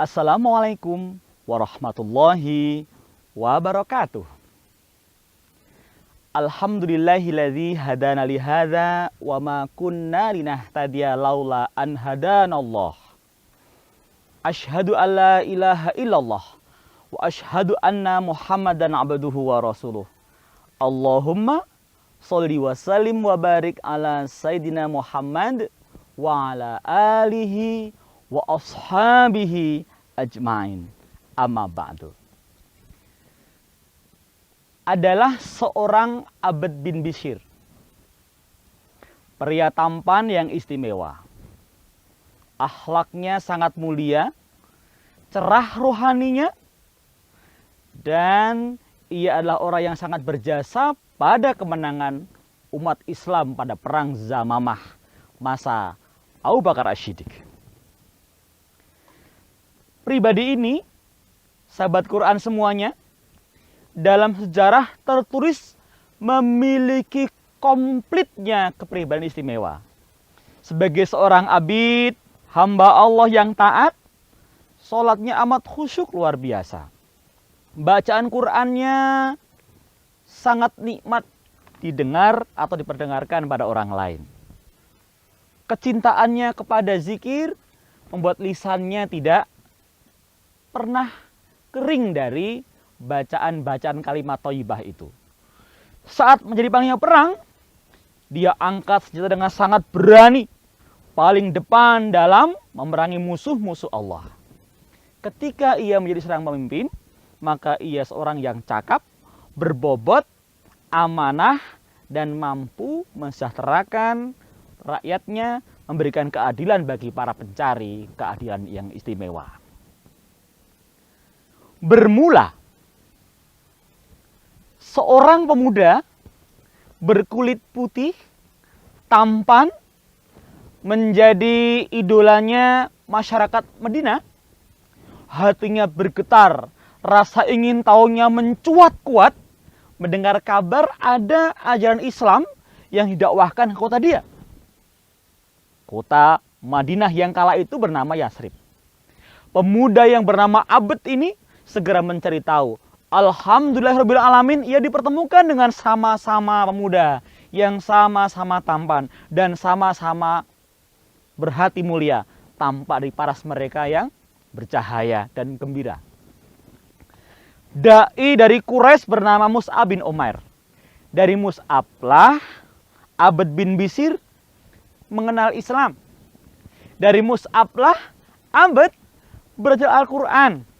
Assalamualaikum warahmatullahi wabarakatuh. Alhamdulillahilladzi hadana li hadza wa ma kunna linahtadiya laula an hadanallah. Asyhadu an la ilaha illallah wa asyhadu anna Muhammadan abduhu wa rasuluh. Allahumma sholli wa sallim wa barik ala sayyidina Muhammad wa ala alihi wa ashabihi ajmain. Amma ba'du. Adalah seorang Abd bin Bishr, pria tampan yang istimewa. Akhlaknya sangat mulia, cerah rohaninya, dan ia adalah orang yang sangat berjasa pada kemenangan umat Islam pada perang Zamamah masa Abu Bakar As-Siddiq. Pribadi ini, sahabat Quran semuanya, dalam sejarah tertulis memiliki komplitnya kepribadian istimewa. Sebagai seorang abid, hamba Allah yang taat, sholatnya amat khusyuk luar biasa. Bacaan Qurannya sangat nikmat didengar atau diperdengarkan pada orang lain. Kecintaannya kepada zikir membuat lisannya tidak pernah kering dari bacaan-bacaan kalimat thayyibah itu. Saat menjadi panglima perang, dia angkat senjata dengan sangat berani, paling depan dalam memerangi musuh-musuh Allah. Ketika ia menjadi seorang pemimpin, maka ia seorang yang cakap, berbobot, amanah, dan mampu mensejahterakan rakyatnya, memberikan keadilan bagi para pencari keadilan yang istimewa. Bermula seorang pemuda berkulit putih, tampan, menjadi idolanya masyarakat Madinah. Hatinya bergetar, rasa ingin tahunya mencuat kuat mendengar kabar ada ajaran Islam yang didakwahkan ke kota dia. Kota Madinah yang kala itu bernama Yasrib. Pemuda yang bernama Abd ini segera mencari tahu. Alhamdulillahirabbil alamin, ia dipertemukan dengan sama-sama pemuda yang sama-sama tampan dan sama-sama berhati mulia, tampak di paras mereka yang bercahaya dan gembira. Dai dari Quraisy bernama Mus'ab bin Umair. Dari Mus'ab lah Abd bin Bishr mengenal Islam. Dari Mus'ab lah Abd belajar Al-Quran.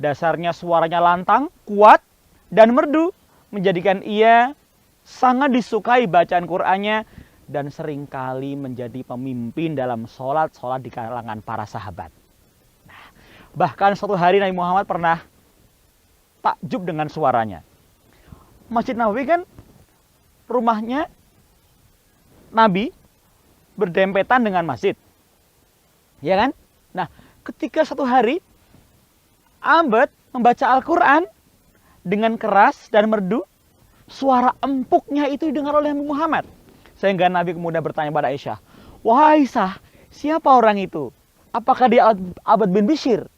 Dasarnya suaranya lantang, kuat, dan merdu, menjadikan ia sangat disukai bacaan Qur'annya dan seringkali menjadi pemimpin dalam sholat di kalangan para sahabat. Nah, bahkan suatu hari Nabi Muhammad pernah takjub dengan suaranya. Masjid Nabawi kan rumahnya Nabi berdempetan dengan masjid. Ya kan? Nah, ketika satu hari Abd membaca Al-Quran dengan keras dan merdu, suara empuknya itu didengar oleh Nabi Muhammad. Sehingga Nabi kemudian bertanya pada Aisyah, "Wahai Aisyah, siapa orang itu? Apakah dia Abd bin Bishr?"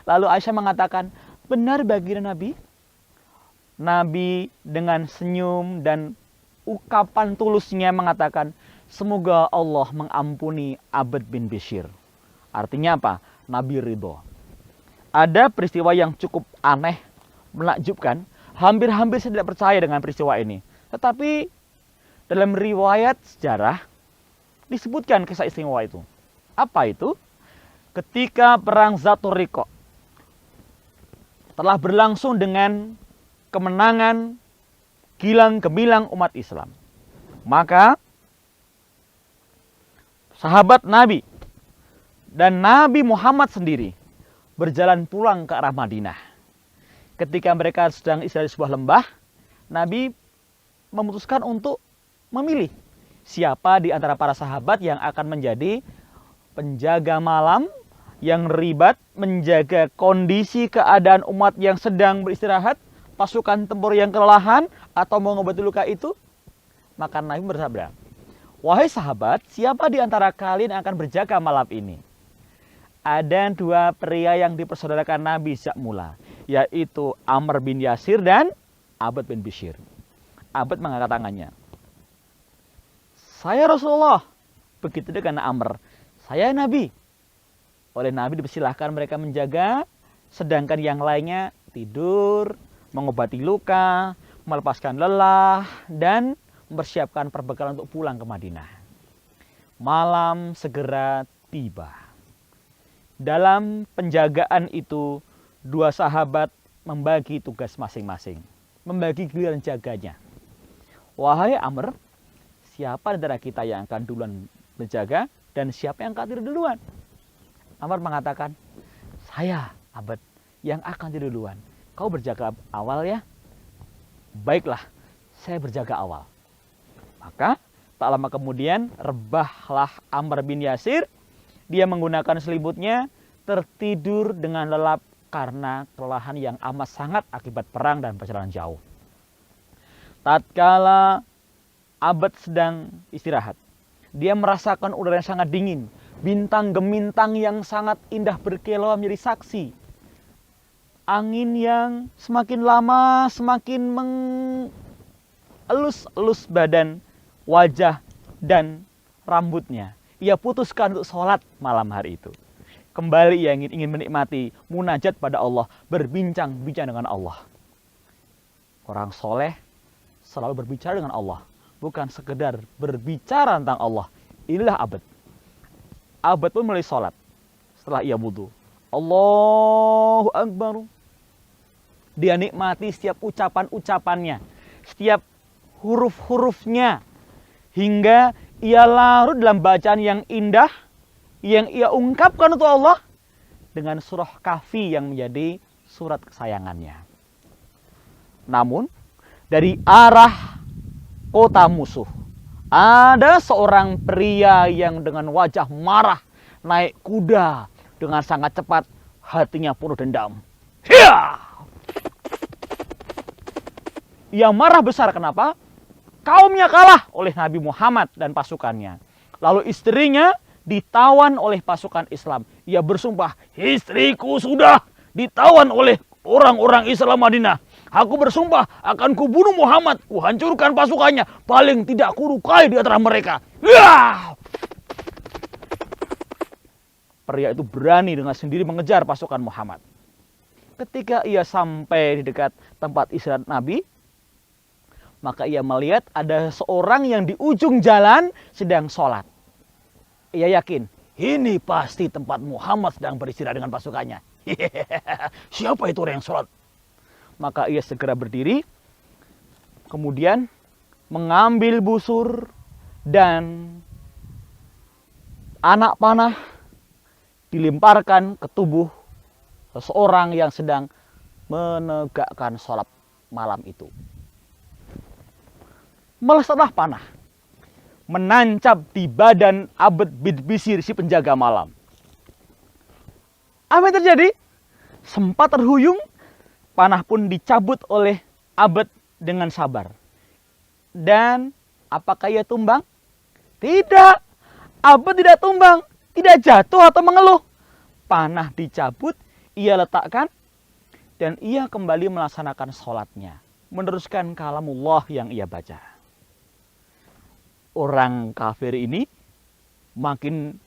Lalu Aisyah mengatakan, "Benar baginda Nabi." Nabi dengan senyum dan ungkapan tulusnya mengatakan, "Semoga Allah mengampuni Abd bin Bishr." Artinya apa? Nabi ridho. Ada peristiwa yang cukup aneh, menakjubkan. Hampir-hampir saya tidak percaya dengan peristiwa ini. Tetapi dalam riwayat sejarah disebutkan kisah istimewa itu. Apa itu? Ketika perang Zatul Riqa telah berlangsung dengan kemenangan gilang gemilang umat Islam. Maka sahabat Nabi dan Nabi Muhammad sendiri berjalan pulang ke arah Madinah. Ketika mereka sedang istirahat di sebuah lembah, Nabi memutuskan untuk memilih siapa di antara para sahabat yang akan menjadi penjaga malam yang ribat, menjaga kondisi keadaan umat yang sedang beristirahat, pasukan tempur yang kelelahan atau mengobati luka itu. Maka Nabi bersabda, "Wahai sahabat, siapa di antara kalian yang akan berjaga malam ini?" ada dua pria yang dipersaudarakan Nabi sejak mula, yaitu Amr bin Yasir dan Abad bin Bishr. Abad mengangkat tangannya. Saya Rasulullah. Begitu dengan Amr. Saya Nabi. Oleh Nabi dipersilahkan mereka menjaga, sedangkan yang lainnya tidur, mengobati luka, melepaskan lelah, dan mempersiapkan perbekalan untuk pulang ke Madinah. Malam segera tiba. Dalam penjagaan itu, dua sahabat membagi tugas masing-masing. Membagi giliran jaganya. Wahai Amr, siapa antara kita yang akan duluan menjaga dan siapa yang akan tidur duluan? Amr mengatakan, saya Abad yang akan tidur duluan. Kau berjaga awal ya? Baiklah, saya berjaga awal. Maka tak lama kemudian rebahlah Amr bin Yasir. Dia menggunakan selimutnya, tertidur dengan lelap karena kelelahan yang amat sangat akibat perang dan perjalanan jauh. Tatkala Abad sedang istirahat, dia merasakan udara yang sangat dingin. Bintang gemintang yang sangat indah berkilau menjadi saksi. Angin yang semakin lama semakin mengelus-elus badan, wajah, dan rambutnya. Ia putuskan untuk sholat malam hari itu. Kembali ia ingin menikmati munajat pada Allah, berbincang-bincang dengan Allah. Orang soleh selalu berbicara dengan Allah, bukan sekedar berbicara tentang Allah. Inilah Abad. Abad pun mulai sholat. Setelah ia wudu, Allahu Akbar. Dia nikmati setiap ucapan-ucapannya, setiap huruf-hurufnya, hingga ia larut dalam bacaan yang indah yang ia ungkapkan untuk Allah dengan surah Kahfi yang menjadi surat kesayangannya. Namun dari arah kota musuh ada seorang pria yang dengan wajah marah naik kuda dengan sangat cepat, hatinya penuh dendam. Hiya! Ia marah besar, kenapa? Kaumnya kalah oleh Nabi Muhammad dan pasukannya. Lalu istrinya ditawan oleh pasukan Islam. Ia bersumpah, istriku sudah ditawan oleh orang-orang Islam Madinah. Aku bersumpah akan kubunuh Muhammad, kuhancurkan pasukannya, paling tidak kurukai di antara mereka. Ya! Pria itu berani dengan sendiri mengejar pasukan Muhammad. Ketika ia sampai di dekat tempat istirahat Nabi, maka ia melihat ada seorang yang di ujung jalan sedang sholat. Ia yakin, ini pasti tempat Muhammad sedang beristirahat dengan pasukannya. Siapa itu orang yang sholat? Maka ia segera berdiri, kemudian mengambil busur dan anak panah dilemparkan ke tubuh seseorang yang sedang menegakkan sholat malam itu. Melesatlah panah, menancap di badan Abad bin Bishr, si penjaga malam. Apa yang terjadi? Sempat terhuyung, panah pun dicabut oleh Abad dengan sabar. Dan apakah ia tumbang? Tidak. Abad tidak tumbang, tidak jatuh atau mengeluh. Panah dicabut, ia letakkan, dan ia kembali melaksanakan sholatnya, meneruskan kalamullah yang ia baca. Orang kafir ini makin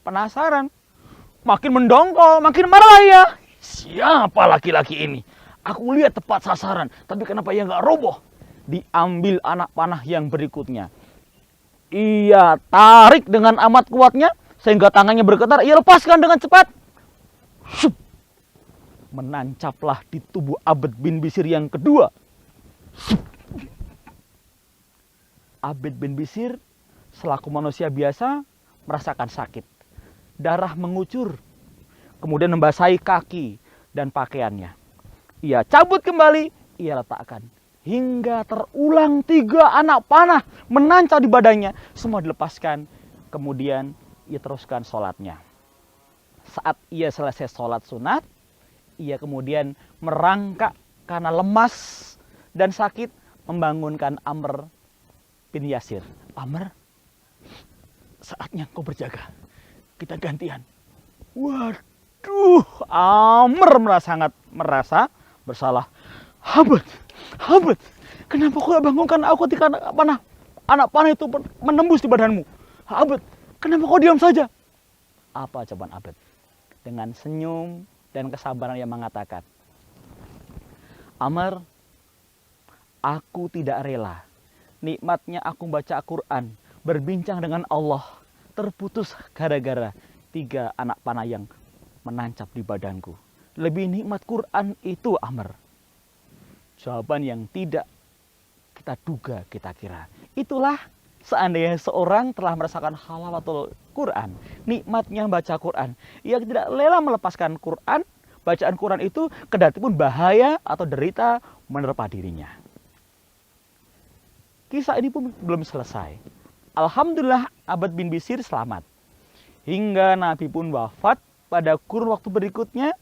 penasaran, makin mendongkol, makin marah ya. Siapa laki-laki ini? Aku lihat tepat sasaran, tapi kenapa ia nggak roboh? Diambil anak panah yang berikutnya. Ia tarik dengan amat kuatnya, sehingga tangannya bergetar. Ia lepaskan dengan cepat. Shup. Menancaplah di tubuh Abad bin Bishr yang kedua. Shup. Abad bin Bishr selaku manusia biasa merasakan sakit. Darah mengucur. Kemudian membasahi kaki dan pakaiannya. Ia cabut kembali, ia letakkan. Hingga terulang 3 anak panah menancap di badannya. Semua dilepaskan. Kemudian ia teruskan sholatnya. Saat ia selesai sholat sunat, ia kemudian merangkak karena lemas dan sakit, membangunkan Amr bin Yasir. Amr, saatnya kau berjaga. Kita gantian. Waduh, Amr sangat merasa bersalah. Abed, Abed, kenapa kau bangunkan aku ketika anak panah itu menembus di badanmu? Abed, kenapa kau diam saja? Apa jawaban Abed? Dengan senyum dan kesabaran yang mengatakan, Amr, aku tidak rela. Nikmatnya aku baca Al-Quran, berbincang dengan Allah, terputus gara-gara 3 anak panah yang menancap di badanku. Lebih nikmat Quran itu, Amr. Jawaban yang tidak kita duga, kita kira. Itulah seandainya seorang telah merasakan halawatul Quran, nikmatnya baca Quran, ia tidak rela melepaskan Quran, bacaan Quran itu, kendati pun bahaya atau derita menerpa dirinya. Kisah ini pun belum selesai. Alhamdulillah Abad bin Bisir selamat. Hingga Nabi pun wafat pada kurun waktu berikutnya,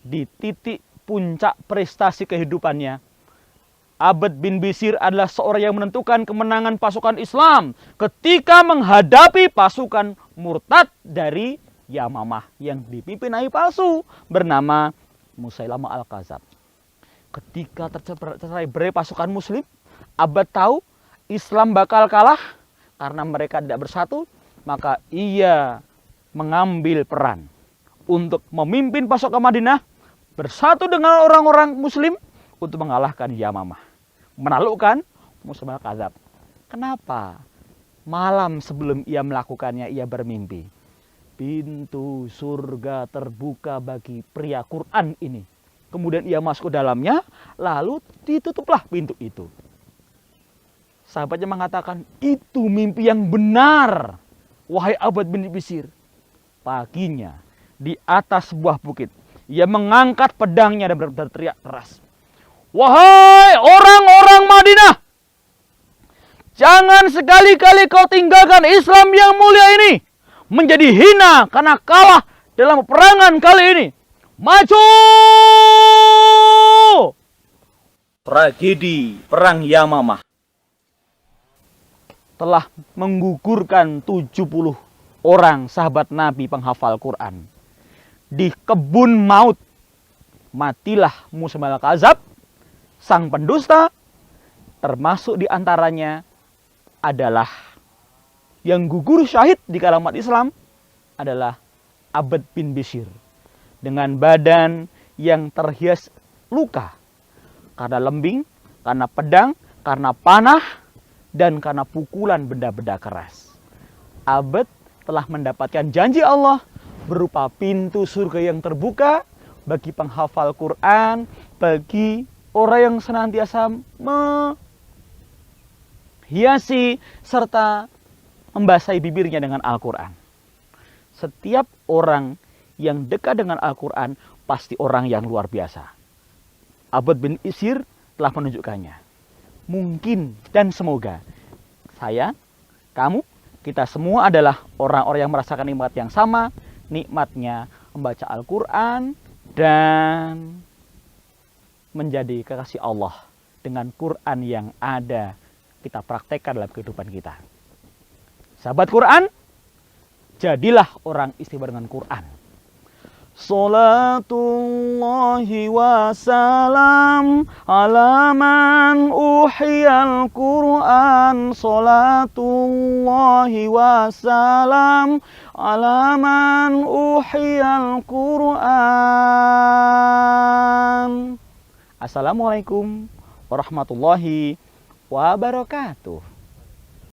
di titik puncak prestasi kehidupannya, Abad bin Bisir adalah seorang yang menentukan kemenangan pasukan Islam ketika menghadapi pasukan murtad dari Yamamah yang dipimpin nabi palsu bernama Musailamah Al-Kadzab. Ketika tercerai berai pasukan muslim, Abad tahu Islam bakal kalah karena mereka tidak bersatu, maka ia mengambil peran untuk memimpin pasukan Madinah bersatu dengan orang-orang muslim untuk mengalahkan Yamamah, menaklukkan Musailamah Al-Kadzab. Kenapa? Malam sebelum ia melakukannya, ia bermimpi, pintu surga terbuka bagi pria Quran ini. Kemudian ia masuk ke dalamnya, lalu ditutuplah pintu itu. Sahabatnya mengatakan, itu mimpi yang benar, wahai Abad bin Bisir. Paginya, di atas sebuah bukit, ia mengangkat pedangnya dan berteriak keras, wahai orang-orang Madinah, jangan sekali-kali kau tinggalkan Islam yang mulia ini menjadi hina karena kalah dalam peperangan kali ini. Maju! Tragedi Perang Yamamah telah menggugurkan 70 orang sahabat Nabi penghafal Quran. Di kebun maut matilah Musailamah Al-Kadzab, sang pendusta, termasuk diantaranya adalah yang gugur syahid di kalangan umat Islam adalah Abad bin Bisir dengan badan yang terhias luka karena lembing, karena pedang, karena panah, dan karena pukulan benda-benda keras. Abad telah mendapatkan janji Allah berupa pintu surga yang terbuka bagi penghafal Quran, bagi orang yang senantiasa menghiasi serta membasahi bibirnya dengan Al-Quran. Setiap orang yang dekat dengan Al-Quran pasti orang yang luar biasa. Abad bin Bisir telah menunjukkannya. Mungkin dan semoga saya, kamu, kita semua adalah orang-orang yang merasakan nikmat yang sama, nikmatnya membaca Al-Quran dan menjadi kekasih Allah dengan Quran yang ada kita praktekkan dalam kehidupan kita. Sahabat Quran, jadilah orang istimewa dengan Quran. Salatullahi wa salam ala man uhiyal Quran. Salatullahi wa salam ala man uhiyal Quran. Assalamualaikum warahmatullahi wabarakatuh.